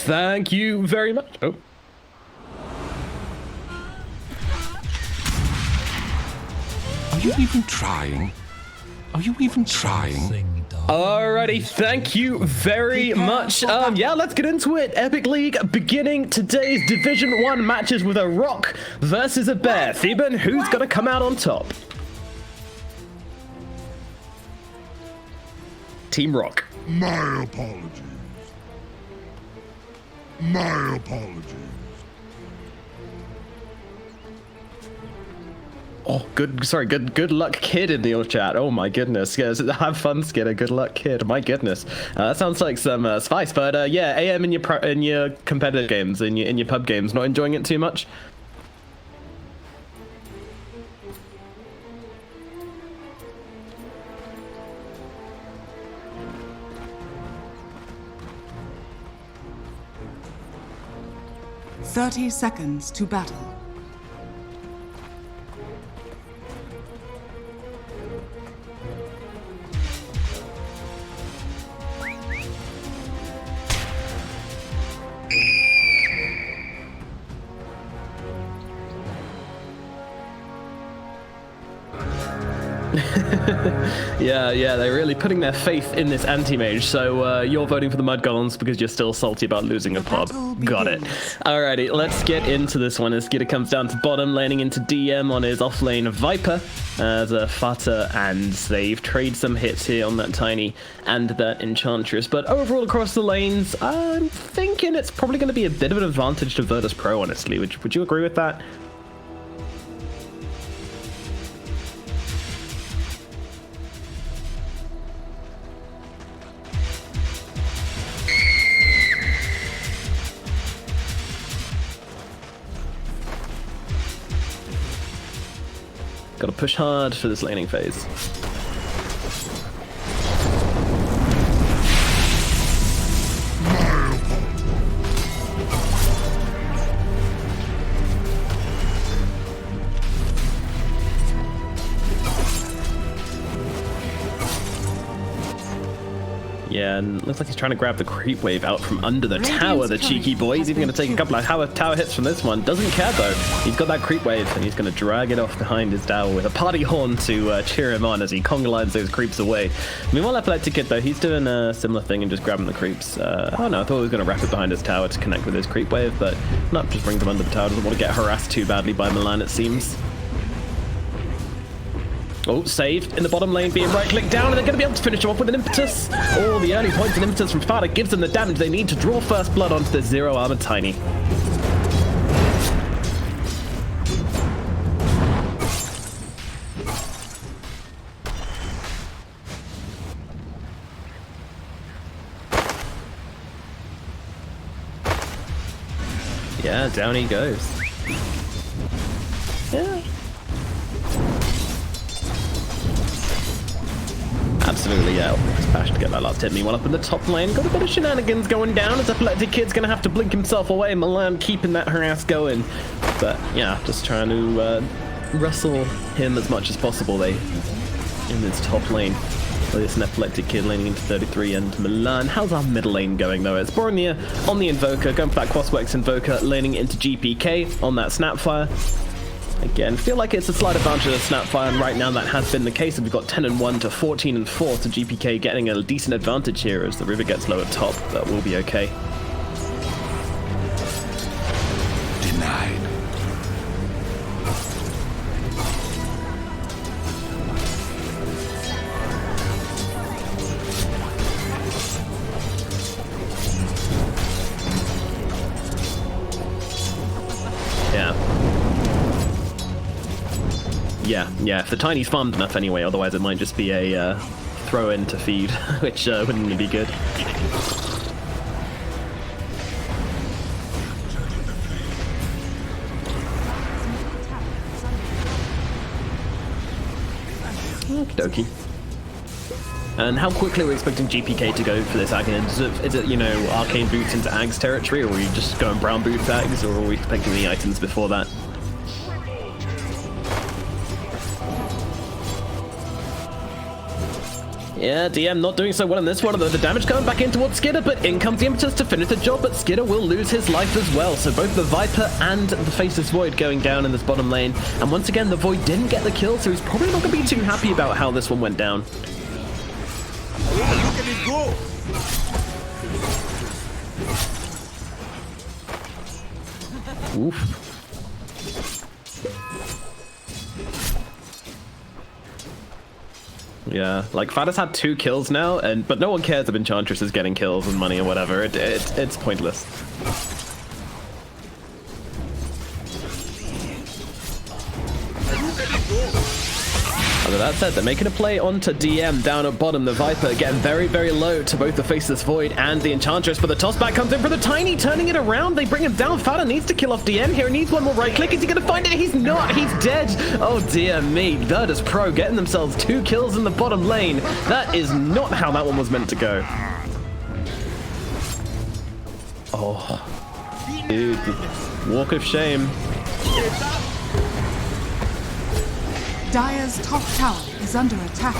thank you very much. Oh. Are you even trying? Are you even trying? Alrighty, thank you very much. Yeah, let's get into it. Epic League beginning today's Division 1 matches with a rock versus a bear. Theban, who's gonna come out on top? Team Rock. My apologies. My apologies. Oh, good luck, kid, in the chat. Oh my goodness, yes, have fun, Skidder. Good luck, kid. My goodness, that sounds like some spice. But yeah, AM in your competitive games, in your pub games, not enjoying it too much. "30 seconds to battle." Yeah, they're really putting their faith in this Anti-Mage. So you're voting for the Mud Golems because you're still salty about losing a pub. Got it. Alrighty, let's get into this one. As Skidder comes down to bottom, laning into DM on his offlane Viper as a Fata, and they've traded some hits here on that Tiny and that Enchantress. But overall across the lanes, I'm thinking it's probably going to be a bit of an advantage to Virtus Pro, honestly. Would you agree with that? Gotta push hard for this laning phase. Yeah, and looks like he's trying to grab the creep wave out from under the tower, the cheeky boy. He's even going to take a couple of tower hits from this one. Doesn't care, though. He's got that creep wave, and he's going to drag it off behind his tower with a party horn to cheer him on as he conga lines those creeps away. Meanwhile, epileptic1d, though, he's doing a similar thing and just grabbing the creeps. Oh, no, I thought he was going to wrap it behind his tower to connect with his creep wave, but no, just brings him under the tower. Doesn't want to get harassed too badly by Milan, it seems. Oh, saved in the bottom lane, being right-clicked down, and they're going to be able to finish him off with an impetus. Oh, the early points and impetus from Fata gives them the damage they need to draw first blood onto the zero-armored Tiny. Yeah, down he goes. Yeah. Absolutely, yeah. Smash to get that last hit. Meanwhile, up in the top lane, got a bit of shenanigans going down as epileptic1d's going to have to blink himself away. Milan keeping that harass going. But, yeah, just trying to wrestle him as much as possible, in this top lane. Well, it's an epileptic1d laning into 33 and Milan. How's our middle lane going, though? It's Boromir on the Invoker, going for that Crossworks Invoker, laning into GPK on that Snapfire. Again, feel like it's a slight advantage of Snapfire, and right now that has been the case. We've got 10-1 to 14-4 to GPK getting a decent advantage here as the river gets low at top, but we'll be okay. Denied. Yeah, if the Tiny's farmed enough anyway, otherwise it might just be a throw in to feed, which wouldn't be good. Okie dokie. And how quickly are we expecting GPK to go for this Aghanim? Is it, you know, arcane boots into Ags territory, or are we just going brown boots Ags, or are we expecting the items before that? Yeah, DM not doing so well in this one, although the damage coming back in towards Skidder, but in comes the Impetus to finish the job, but Skidder will lose his life as well. So both the Viper and the Faceless Void going down in this bottom lane. And once again, the Void didn't get the kill, so he's probably not going to be too happy about how this one went down. Look at it go! Oof. Yeah, like Fat has had 2 kills now, but no one cares if Enchantress is getting kills and money or whatever. It's pointless. With that said, they're making a play onto DM down at bottom. The Viper getting very, very low to both the Faceless Void and the Enchantress, but the tossback comes in for the Tiny, turning it around. They bring him down. Fada needs to kill off DM here. He needs one more right click. Is he going to find it? He's not. He's dead. Oh, dear me. Virtus Pro getting themselves 2 kills in the bottom lane. That is not how that one was meant to go. Oh, dude, the walk of shame. Dire's top tower is under attack.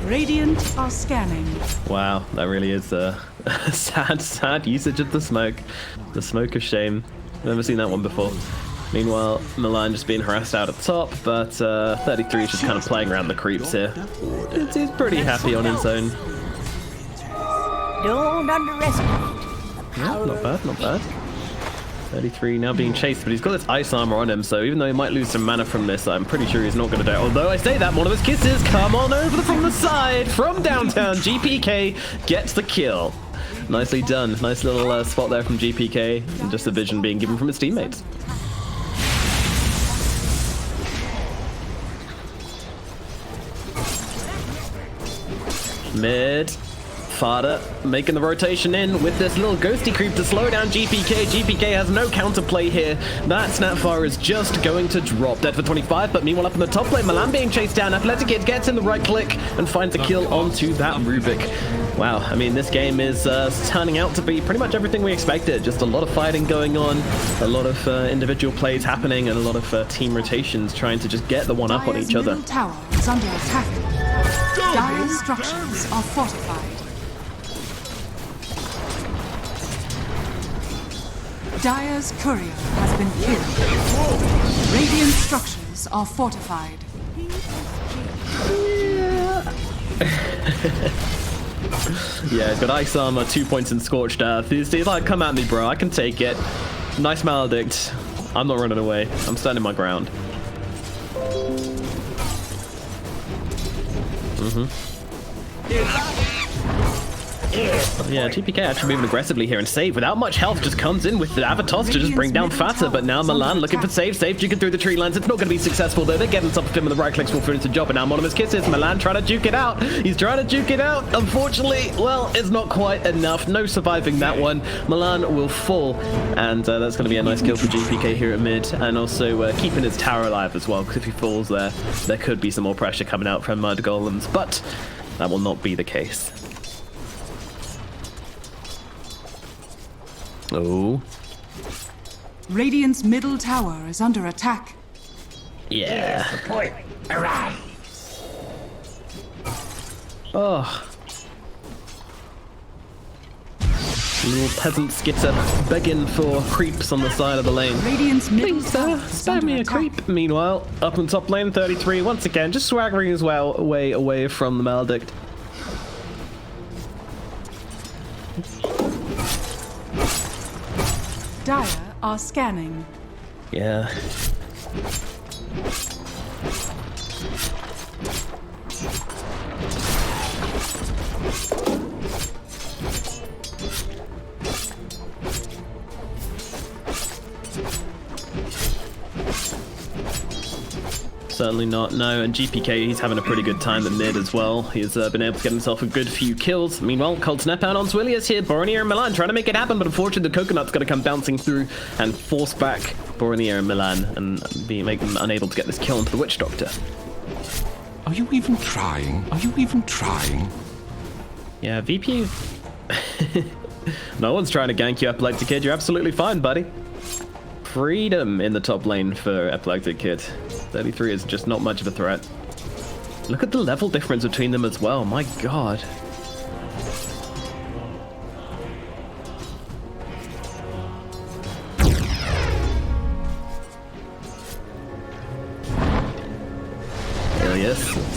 Radiant are scanning. Wow, that really is a sad usage of the smoke. The smoke of shame. Never seen that one before. Meanwhile, Milan just being harassed out at the top, but 33 is just kind of playing around the creeps here. He's pretty happy on his own. Don't underestimate the Yeah, power. not bad, not bad. 33 now being chased, but he's got this ice armor on him, so even though he might lose some mana from this, I'm pretty sure he's not going to die. Although I say that, one of his kisses, come on over from the side, from downtown, GPK gets the kill. Nicely done. Nice little spot there from GPK, and just a vision being given from his teammates. Mid. Fada making the rotation in with this little ghosty creep to slow down GPK. GPK has no counterplay here. That Snapfire is just going to drop. Dead for 25, but meanwhile up in the top lane, Milan being chased down. epileptic1d gets in the right click and finds a kill onto that Rubik. Wow, I mean, this game is turning out to be pretty much everything we expected. Just a lot of fighting going on, a lot of individual plays happening, and a lot of team rotations trying to just get the one up on each other. Dire's middle tower is under attack. Dire's structures are fortified. Dire's courier has been killed. Radiant structures are fortified. Yeah, he's got ice armor, 2 points in scorched earth. He's like, come at me, bro. I can take it. Nice maledict. I'm not running away. I'm standing my ground. Yeah, GPK actually moving aggressively here and save without much health just comes in with the Avatos to just bring down Fata, but now Milan looking for save, juking through the tree lines. It's not going to be successful though. They're getting top of him and the right clicks will finish the job, and now Monimous kisses. Milan trying to juke it out. He's trying to juke it out. Unfortunately, well, it's not quite enough. No surviving that one. Milan will fall, and that's going to be a nice kill for GPK here at mid, and also keeping his tower alive as well, because if he falls there could be some more pressure coming out from Mud Golems, but that will not be the case. Oh. Radiant's middle tower is under attack. Yeah. Point. Arise. Oh. Little peasant skitter begging for creeps on the side of the lane. Radiant's middle Please, tower sir, is spare under me a attack. creep. Meanwhile, up in top lane, 33, once again, just swaggering his way away from the maledict. Dire are scanning. Yeah. Certainly not, no, and GPK, he's having a pretty good time at mid as well. He's been able to get himself a good few kills. Meanwhile, cold snap out on Swillius here. Boronier and Milan trying to make it happen, but unfortunately the coconut's going to come bouncing through and force back Boronier and Milan and make them unable to get this kill onto the Witch Doctor. Are you even trying? Are you even trying? Yeah, VP No one's trying to gank you, Epileptic Kid. You're absolutely fine, buddy. Freedom in the top lane for Epileptic Kid. 33 is just not much of a threat. Look at the level difference between them as well. My god.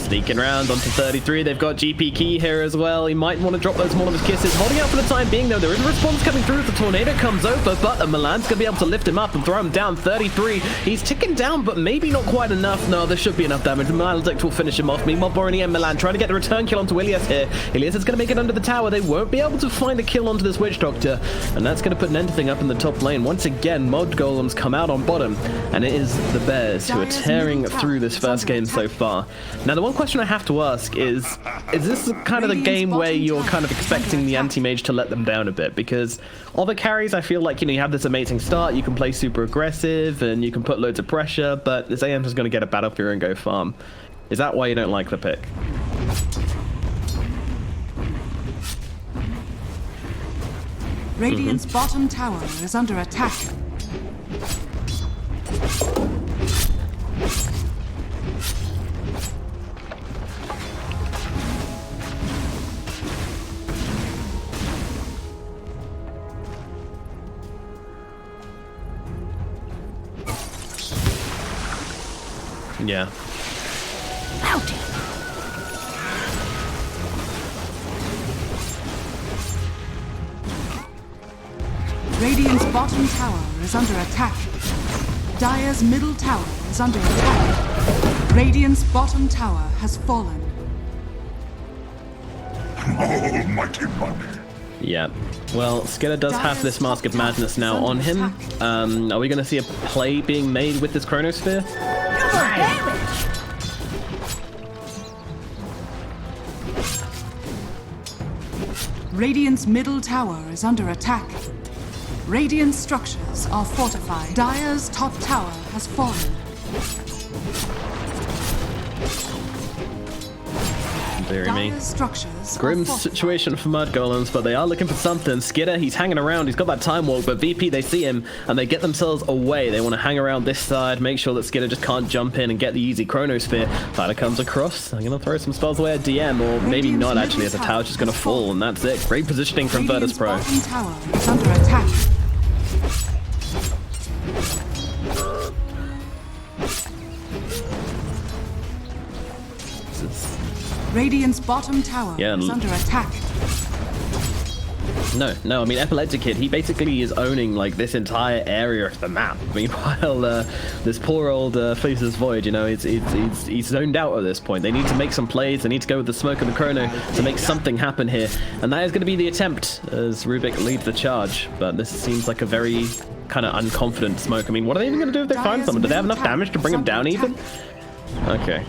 Sneaking around onto 33. They've got GP Key here as well. He might want to drop those Mortimer's Kisses. Holding out for the time being, though. There is a response coming through as the tornado comes over, but Milan's going to be able to lift him up and throw him down. 33. He's ticking down, but maybe not quite enough. No, there should be enough damage. Maledicts will finish him off. Meanwhile, Borony and Milan trying to get the return kill onto Ilias here. Ilias is going to make it under the tower. They won't be able to find a kill onto this Witch Doctor, and that's going to put an anything up in the top lane. Once again, Mod Golems come out on bottom, and it is the Bears who are tearing through this first game so far. Now, the one question I have to ask is this kind of the game where you're kind of expecting the Anti-Mage to let them down a bit? Because other carries, I feel like, you have this amazing start, you can play super aggressive, and you can put loads of pressure, but this AM is going to get a Battle Fury and go farm. Is that why you don't like the pick? Radiant's bottom tower is under attack. Yeah. Bounty. Radiant's bottom tower is under attack. Dire's middle tower is under attack. Radiant's bottom tower has fallen. Almighty money. Yeah. Well, Skidder does have this Mask of Madness now on him. Are we going to see a play being made with this Chronosphere? Radiant's middle tower is under attack. Radiant structures are fortified. Dire's top tower has fallen. Dear me. Dire's structures Grim are fortified. situation for Mud Golems, but they are looking for something. Skidder, he's hanging around. He's got that time walk, but VP, they see him, and they get themselves away. They want to hang around this side, make sure that Skidder just can't jump in and get the easy Chronosphere. Fighter comes across. I'm going to throw some spells away at DM, or maybe not actually, as the tower's just going to fall, and that's it. Great positioning from Virtus Pro. Radiant's bottom tower is under attack. Radiant's bottom tower is under attack. No, I mean, Epileptic Kid, he basically is owning, like, this entire area of the map. Meanwhile, this poor old Faceless Void, he's zoned out at this point. They need to make some plays. They need to go with the smoke and the chrono to make something happen here. And that is going to be the attempt as Rubik leads the charge. But this seems like a very kind of unconfident smoke. I mean, what are they even going to do if they find someone? Do they have enough damage to bring him down even? Okay.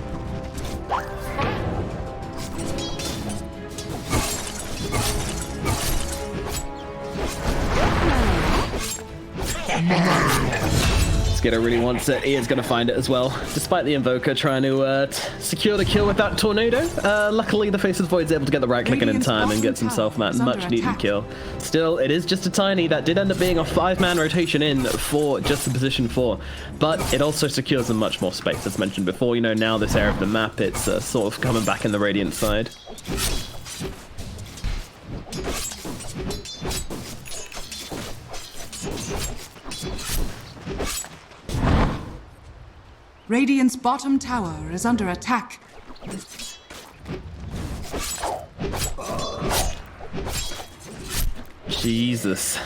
Skidder really wants it. He is going to find it as well, despite the Invoker trying to secure the kill with that Tornado. Luckily, the Faceless Void's able to get the right click in time and gets himself that much-needed kill. Still, it is just a tiny. That did end up being a 5-man rotation in for just the position 4, but it also secures them much more space, as mentioned before. Now this area of the map, it's sort of coming back in the Radiant side. Radiant's bottom tower is under attack. Jesus.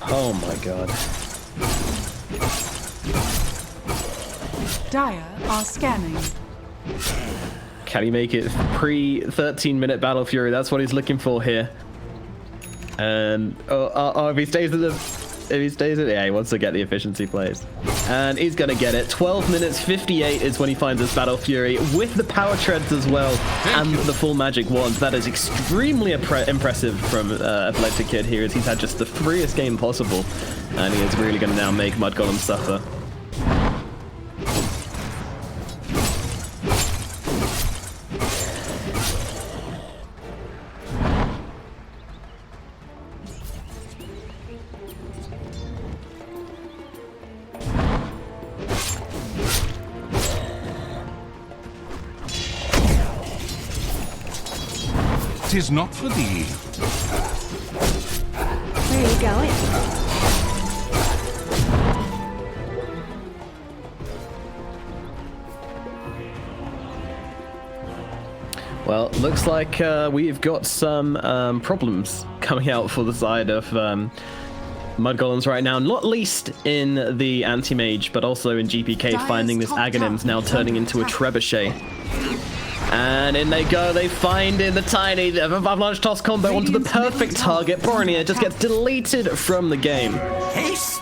Oh my god. Dire are scanning. Can he make it pre-13-minute Battle Fury? That's what he's looking for here. And if he stays in yeah, he wants to get the efficiency plays. And he's going to get it. 12 minutes 58 is when he finds his Battle Fury with the power treads as well and the full magic wand. That is extremely impressive from Epileptic Kid here, as he's had just the freest game possible. And he is really going to now make Mud Golem suffer. It is not for thee. Where are you going? Well, looks like we've got some problems coming out for the side of Mud Golems right now, not least in the Anti-Mage, but also in GPK, finding this Aghanims now turning into a Trebuchet. And in they go, they find in the tiny Avalanche Toss combo onto the perfect target. Boromir just gets deleted from the game. Haste!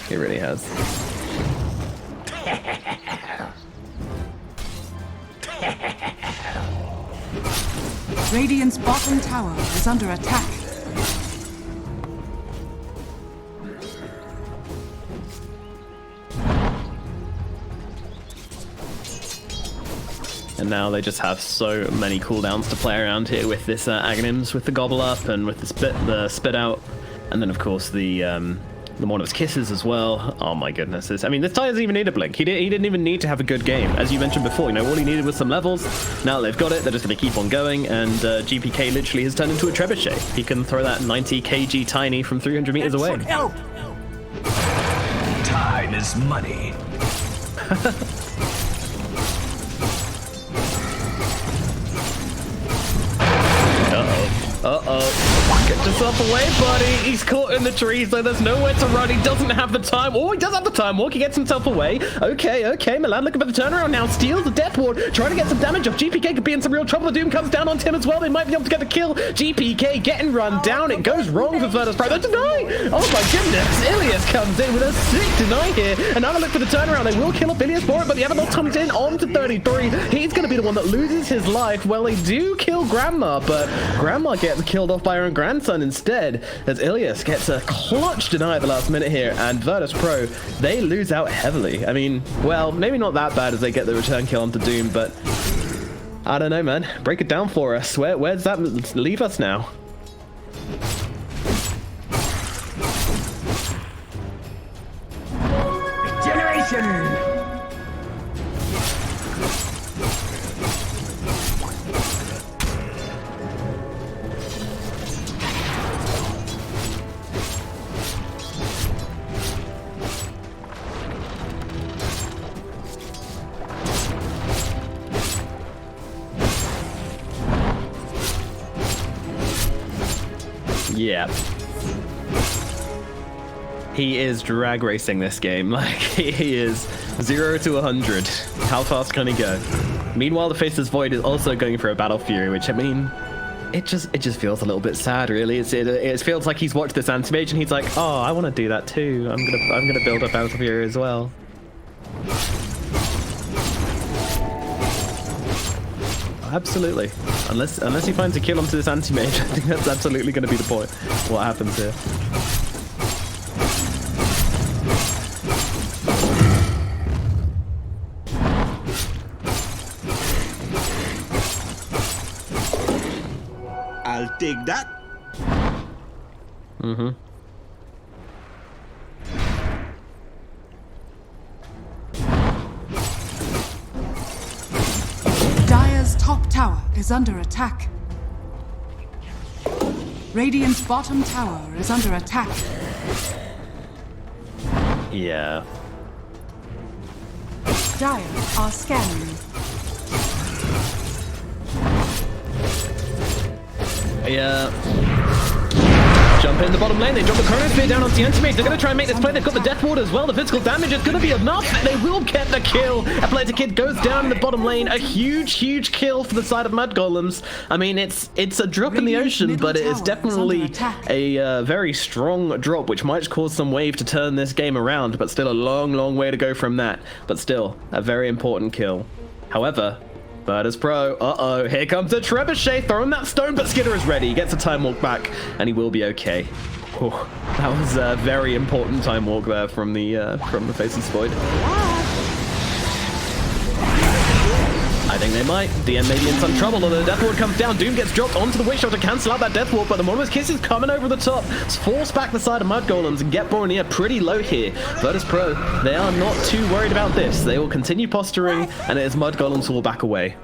He really has. Radiant's bottom tower is under attack. And now they just have so many cooldowns to play around here with this Aghanims, with the Gobble Up, and with the Spit Out, and then of course the Morning's Kisses as well. Oh my goodness. I mean, this guy doesn't even need a blink. He didn't even need to have a good game. As you mentioned before, you know, all he needed was some levels. Now they've got it, they're just going to keep on going, and GPK literally has turned into a Trebuchet. He can throw that 90 kg tiny from 300 meters away. Help! Time is money. Uh-oh. Get yourself away, buddy. He's caught in the tree, so there's nowhere to run. He doesn't have the time. Oh, he does have the time walk. He gets himself away. Okay. Milan looking for the turnaround now. Steals the Death Ward, trying to get some damage off. GPK could be in some real trouble. The Doom comes down on Tim as well. They might be able to get the kill. GPK getting run down. It goes wrong for Virtus Prime. That's a deny. Oh my goodness. Ilias comes in with a sick deny here. And now they look for the turnaround. They will kill off Ilias for it, but the Avalanche comes in on to 33. He's going to be the one that loses his life. Well, they do kill Grandma, but Grandma gets killed off by her own grandson instead, as Ilias gets a clutch deny at the last minute here, and Virtus Pro, they lose out heavily. I mean, well, maybe not that bad as they get the return kill onto Doom, but I don't know, man. Break it down for us. Where does that leave us now? Generation! Yeah. He is drag racing this game. Like, he is 0 to 100. How fast can he go? Meanwhile, the Faceless Void is also going for a Battle Fury, which, I mean, it just feels a little bit sad, really. It feels like he's watched this Anti-Mage and he's like, oh, I want to do that too. I'm gonna build a Battle Fury as well. Absolutely. Unless he finds a kill onto this Anti-Mage, I think that's absolutely going to be the point. What happens here? I'll take that. Mm-hmm. Dire's top tower is under attack. Radiant's bottom tower is under attack. Yeah. Dire are scanning. Yeah. Jump in the bottom lane, they drop the Chronosphere down onto the Anti-Mage. They're going to try and make this play. They've got the Death Ward as well. The physical damage is going to be enough. They will get the kill. epileptick1d goes down in the bottom lane. A huge kill for the side of Mud Golems. I mean, it's a drop in the ocean, but it is definitely a very strong drop, which might cause some wave to turn this game around, but still a long way to go from that. But still, a very important kill. However, Virtus Pro, here comes the Trebuchet, throwing that stone, but Skidder is ready. He gets a time walk back, and he will be okay. Whew, that was a very important time walk there from the Faceless Void. I I think they might. DM may be in some trouble, although the Death Ward comes down. Doom gets dropped onto the Witch Doctor to cancel out that Death Ward, but the Monolith Kiss is coming over the top. It's forced back the side of Mud Golems and get Bornea pretty low here. Virtus Pro, they are not too worried about this. They will continue posturing, and it is Mud Golems who will back away.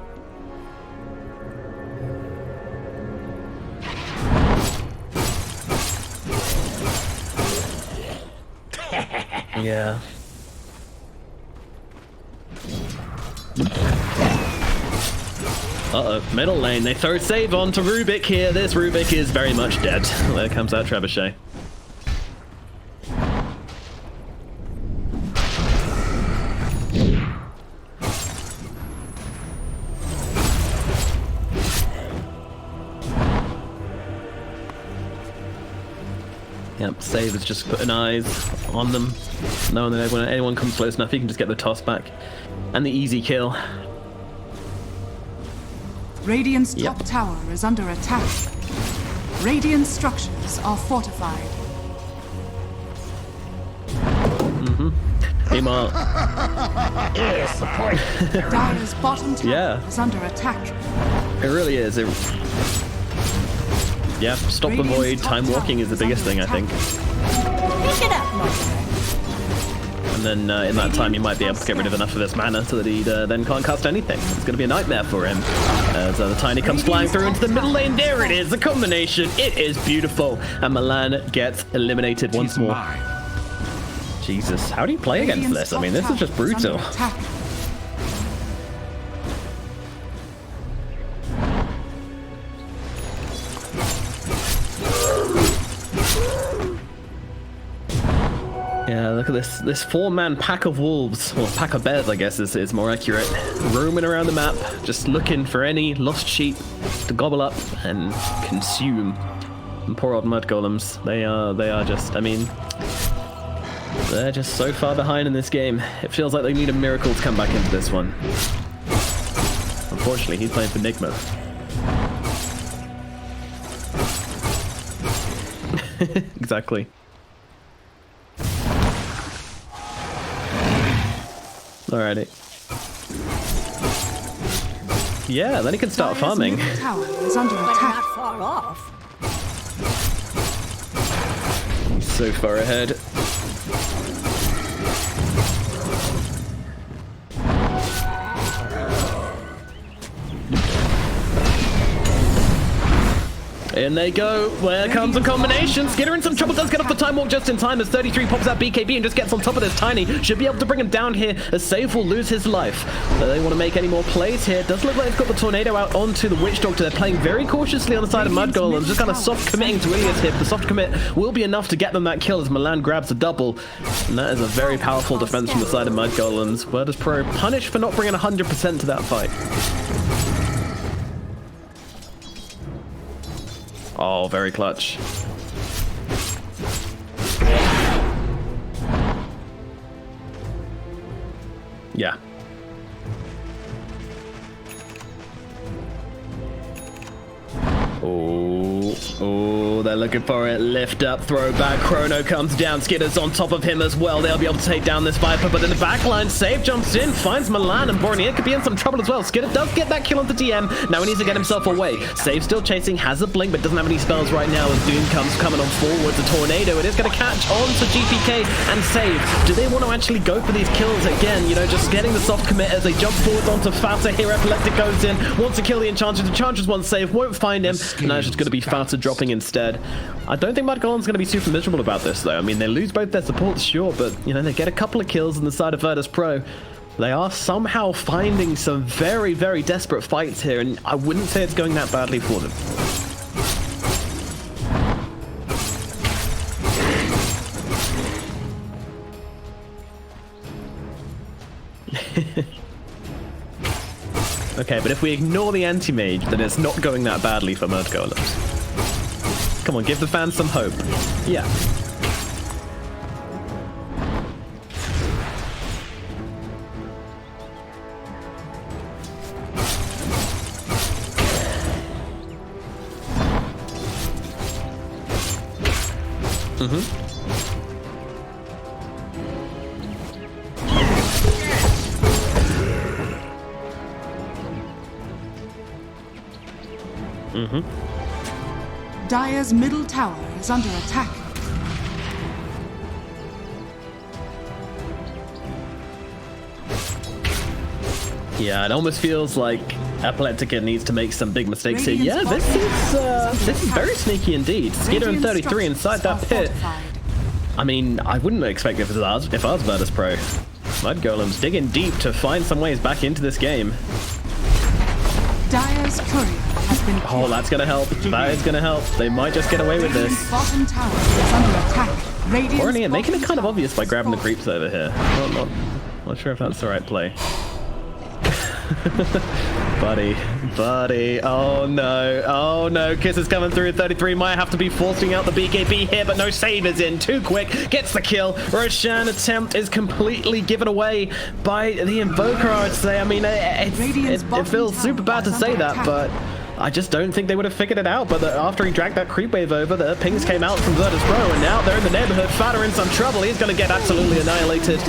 Yeah. Uh-oh, middle lane. They throw save on to Rubik here. This Rubik is very much dead. There comes that Trebuchet. Yep, Save is just putting eyes on them, knowing that when anyone comes close enough, he can just get the toss back. And the easy kill. Radiant's top tower is under attack. Radiant structures are fortified. Meanwhile, Dire's bottom tower is under attack. it really is. Yeah, stop the void. Time walking is the biggest thing, I think. Pick it up, monster. And then in that time, you might be able to get rid of enough of this mana so that he then can't cast anything. It's going to be a nightmare for him. As the Tiny comes flying through into the middle lane. There it is, the combination. It is beautiful. And Milan gets eliminated once more. Jesus, how do you play against this? I mean, this is just brutal. Yeah, look at this four-man pack of wolves, or pack of bears, I guess is more accurate, roaming around the map, just looking for any lost sheep to gobble up and consume. And poor old Mud Golems, they are just, I mean, they're just so far behind in this game. It feels like they need a miracle to come back into this one. Unfortunately, he's playing for Nigma. Exactly. Alrighty. Yeah, then he can start farming. Tower is under We're attack. not far off. So far ahead. In they go. Where comes a combination? Skitter in some trouble. Does get off the time walk just in time as 33 pops out BKB and just gets on top of this Tiny. Should be able to bring him down here as Save will lose his life. Do they want to make any more plays here? Does look like they've got the Tornado out onto the Witch Doctor. They're playing very cautiously on the side of Mud Golems. Just kind of soft committing to Ilia's hip. The soft commit will be enough to get them that kill as Milan grabs a double. And that is a very powerful defense from the side of Mud Golems. Where does Pro punish for not bringing 100% to that fight? Oh, very clutch. Yeah. Oh, they're looking for it. Lift up, throw back. Chrono comes down. Skitter's on top of him as well. They'll be able to take down this Viper, but in the backline, Save jumps in, finds Milan, and Bornea could be in some trouble as well. Skitter does get that kill on the DM. Now he needs to get himself away. Save still chasing, has a blink, but doesn't have any spells right now as Doom comes coming on forward. The Tornado, it is going to catch on to GPK and Save. Do they want to actually go for these kills again? You know, just getting the soft commit as they jump forward onto Fata. Here, Epileptic goes in, wants to kill the Enchantress. The Enchantress wants Save, won't find him. Now it's just going to be Fata dropping instead. I don't think Mud Golem's going to be super miserable about this, though. I mean, they lose both their supports, sure, but, you know, they get a couple of kills on the side of Virtus Pro. They are somehow finding some very, very desperate fights here, and I wouldn't say it's going that badly for them. Okay, but if we ignore the Anti-Mage, then it's not going that badly for Mud Golems. Come on, give the fans some hope. Yeah. Dire's middle tower is under attack. Yeah, it almost feels like epileptic1d needs to make some big mistakes here. Yeah, this is very sneaky indeed. Skitter and 33 inside that pit. I mean, I wouldn't expect it if I was Virtus Pro. Mud Golem's digging deep to find some ways back into this game. Dire's courier has been Oh, killed. that's gonna help. That is gonna help. They might just get away with this. Radiant's bottom tower is under attack. Radiant's Or making it bottom kind of tower obvious by is grabbing the falling. creeps over here. Not sure if that's the right play. buddy, oh no, Kiss is coming through. 33 might have to be forcing out the BKB here, but no save is in. Too quick, gets the kill. Roshan attempt is completely given away by the Invoker, I would say. I mean, it feels super bad to say that, but I just don't think they would have figured it out. But after he dragged that creep wave over, the pings came out from Virtus Pro, and now they're in the neighborhood. Fader in some trouble. He's going to get absolutely annihilated.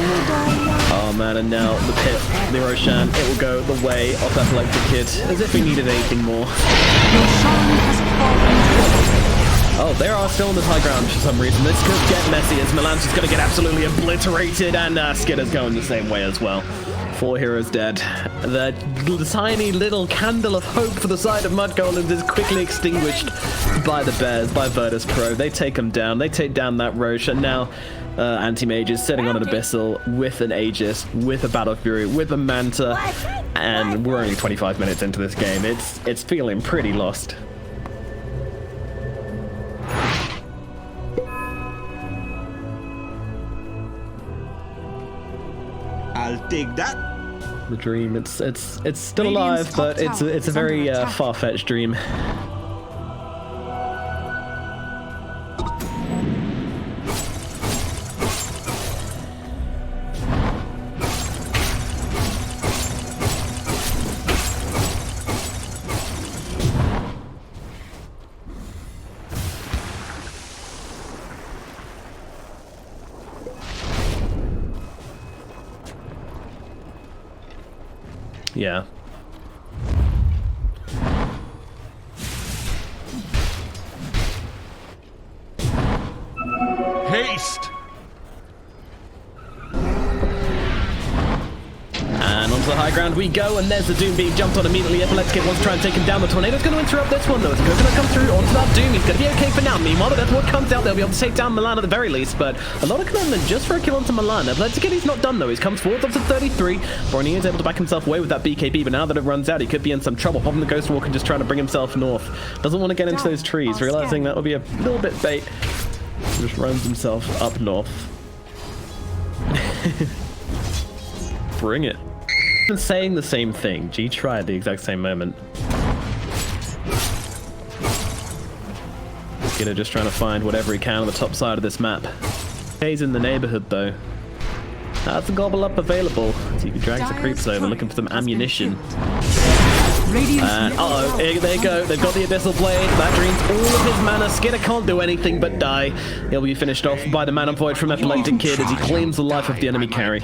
Oh man, and now the pit, the Roshan, it will go the way of epileptic1d, as if he needed anything more. Oh, they are still on this high ground for some reason. This could get messy as Milan's just going to get absolutely obliterated, and Skitter's going the same way as well. 4 heroes dead. The tiny little candle of hope for the side of Mud Golems is quickly extinguished by the Bears, by Virtus Pro. They take him down. They take down that Roche, and now Anti-Mage is sitting on an Abyssal with an Aegis, with a Battle Fury, with a Manta, and we're only 25 minutes into this game. It's feeling pretty lost. I'll take that. The dream, it's still alive, but it's a very far-fetched dream. Yeah. Haste! And onto the high ground we go, and there's the Doom being jumped on immediately. epileptic1d wants to try and take him down. The Tornado's going to interrupt this one, though. It's going to come through onto that Doom. He's going to be okay for now. Meanwhile, the Deathward comes out. They'll be able to take down Milan at the very least, but a lot of commandment just for a kill onto Milan. epileptic1d, he's not done, though. He comes forward up to 33. Borny is able to back himself away with that BKB, but now that it runs out, he could be in some trouble. Popping the Ghost Walk and just trying to bring himself north. Doesn't want to get into those trees, realizing that would be a little bit bait. Just runs himself up north. Bring it. Been saying the same thing. G tried at the exact same moment. Skitter just trying to find whatever he can on the top side of this map. He's in the neighborhood though. That's a gobble up available. So you can drag the creeps over looking for some ammunition. Uh-oh, there you go. They've got the Abyssal Blade. That drains all of his mana. Skitter can't do anything but die. He'll be finished off by the Mana Void from epileptic1d as he claims the life of the enemy carry.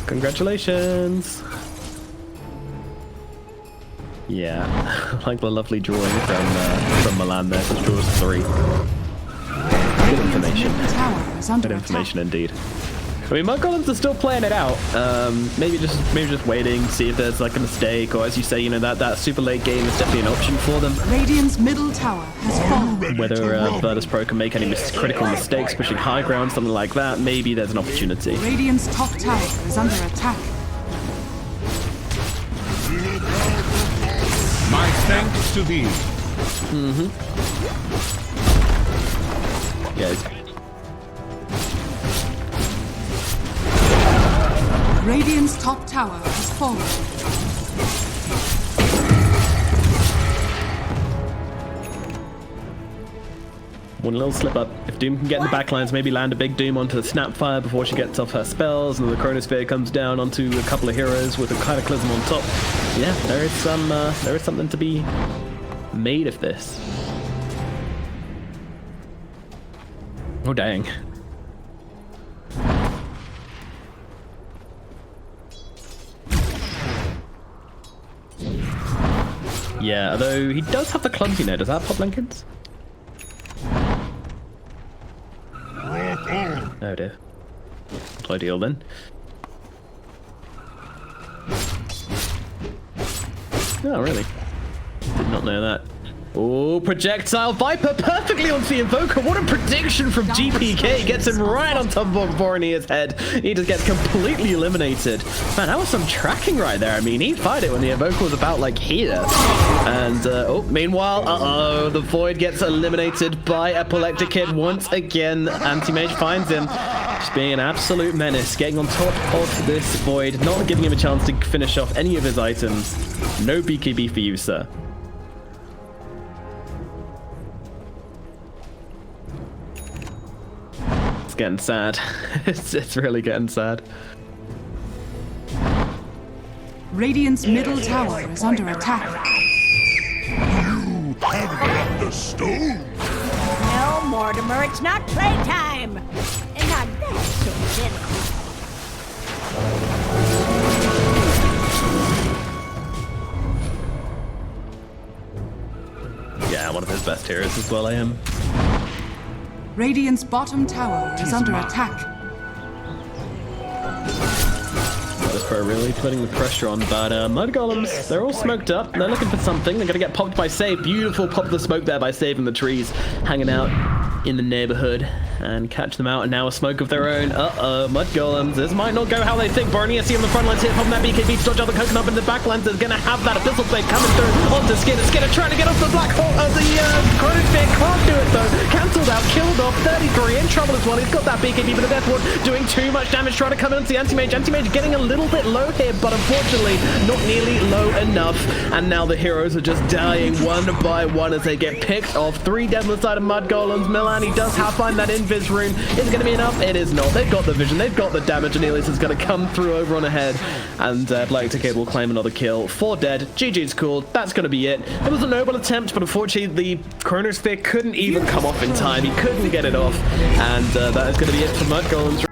Congratulations! Yeah, I like the lovely drawing from Milan there. Just draws 3. Good information. Good information indeed. I mean, Mud Golems are still playing it out. Maybe just waiting, see if there's like a mistake, or as you say, you know, that super late game is definitely an option for them. Radiant's middle tower has fallen. Whether Virtus Pro can make any critical mistakes, pushing high ground, something like that, maybe there's an opportunity. Radiant's top tower is under attack. My thanks to thee. Yeah. Radiant's top tower has fallen. One little slip up. If Doom can get in the backlines, maybe land a big Doom onto the Snapfire before she gets off her spells, and then the Chronosphere comes down onto a couple of heroes with a Cataclysm on top. Yeah, there is something to be made of this. Oh dang. Yeah, although he does have the clumsy now. Does that pop Lincolns? Oh dear. Not ideal then. Oh, really? Did not know that. Oh, projectile Viper perfectly onto the Invoker. What a prediction from GPK. Gets him right on top of Bornea's head. He just gets completely eliminated. Man, that was some tracking right there. I mean, he fired it when the Invoker was about like here. And, meanwhile, the Void gets eliminated by Epileptic1d once again. Anti-Mage finds him. Just being an absolute menace. Getting on top of this Void. Not giving him a chance to finish off any of his items. No BKB for you, sir. Getting sad. It's really getting sad. Radiant's middle tower is under attack. You have got the stone. No, Mortimer, it's not playtime. And not that so gentle. Yeah, one of his best heroes as well, I am. Radiant's bottom tower is under attack. Pro really putting the pressure on, but Mud Golems, they're all smoked up. They're looking for something. They're going to get popped by Save. Beautiful pop of the smoke there by Save in the trees, hanging out in the neighborhood and catch them out. And now a smoke of their own. Mud Golems. This might not go how they think. Bornea see on the front lines here, popping that BKB to dodge out the coconut in the back lines. They're going to have that Abyssal Blade coming through onto Skinner. Skinner trying to get off the black hole of the Chronosphere. Can't do it though. Cancelled out, killed off. 33 in trouble as well. He's got that BKB, but the Death Ward doing too much damage. Trying to come into the Anti-Mage. Anti-Mage getting a little bit low here, but unfortunately not nearly low enough. And now the heroes are just dying one by one as they get picked off. 3 dead on the side of Mud Golems. Milani does have find that invis rune. Is it going to be enough? It is not. They've got the vision. They've got the damage. And Elias is going to come through over on ahead. And Epileptic1d will claim another kill. 4 dead. GG's cool. That's going to be it. It was a noble attempt, but unfortunately the Chronosphere couldn't even come off in time. He couldn't get it off. And that is going to be it for Mud Golems.